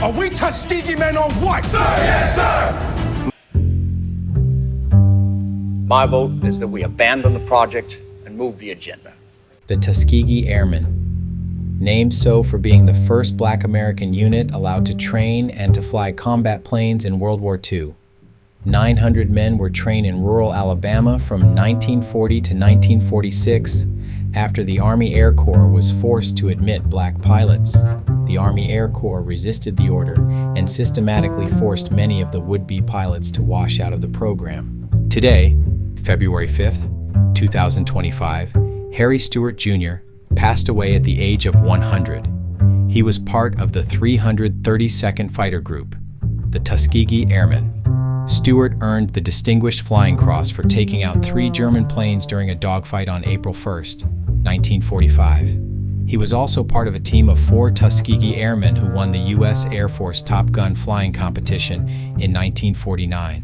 Are we Tuskegee men or what? Sir, yes, sir! My vote is that we abandon the project and move the agenda. The Tuskegee Airmen, named so for being the first Black American unit allowed to train and to fly combat planes in World War II. 900 men were trained in rural Alabama from 1940 to 1946 after the Army Air Corps was forced to admit black pilots. The Army Air Corps resisted the order and systematically forced many of the would-be pilots to wash out of the program. Today, February 5th, 2025, Harry Stewart Jr. passed away at the age of 100. He was part of the 332nd Fighter Group, the Tuskegee Airmen. Stewart earned the Distinguished Flying Cross for taking out 3 German planes during a dogfight on April 1st, 1945. He was also part of a team of 4 Tuskegee Airmen who won the U.S. Air Force Top Gun flying competition in 1949.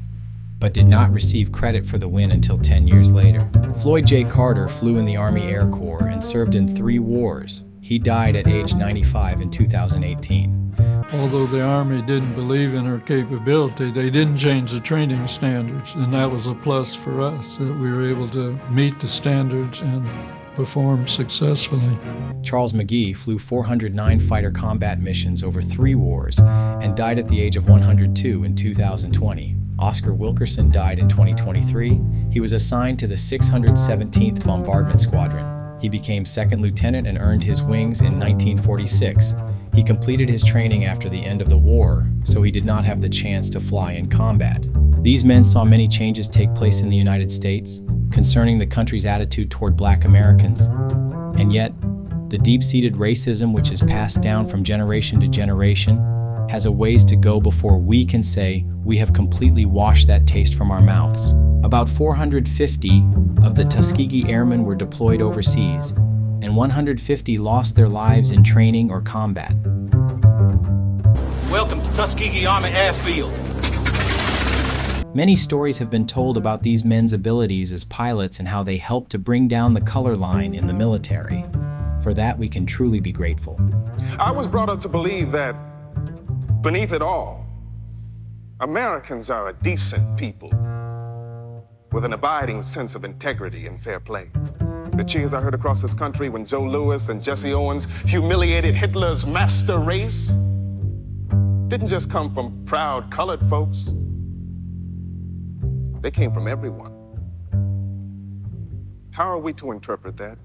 But did not receive credit for the win until 10 years later. Floyd J. Carter flew in the Army Air Corps and served in 3 wars. He died at age 95 in 2018. Although the Army didn't believe in her capability, they didn't change the training standards, and that was a plus for us, that we were able to meet the standards and perform successfully. Charles McGee flew 409 fighter combat missions over 3 wars and died at the age of 102 in 2020. Oscar Wilkerson died in 2023. He was assigned to the 617th Bombardment Squadron. He became second lieutenant and earned his wings in 1946. He completed his training after the end of the war, so he did not have the chance to fly in combat. These men saw many changes take place in the United States concerning the country's attitude toward Black Americans. And yet, the deep-seated racism which is passed down from generation to generation has a ways to go before we can say we have completely washed that taste from our mouths. About 450 of the Tuskegee Airmen were deployed overseas, and 150 lost their lives in training or combat. Welcome to Tuskegee Army Airfield. Many stories have been told about these men's abilities as pilots and how they helped to bring down the color line in the military. For that, we can truly be grateful. I was brought up to believe that beneath it all, Americans are a decent people with an abiding sense of integrity and fair play. The cheers I heard across this country when Joe Louis and Jesse Owens humiliated Hitler's master race didn't just come from proud colored folks. They came from everyone. How are we to interpret that?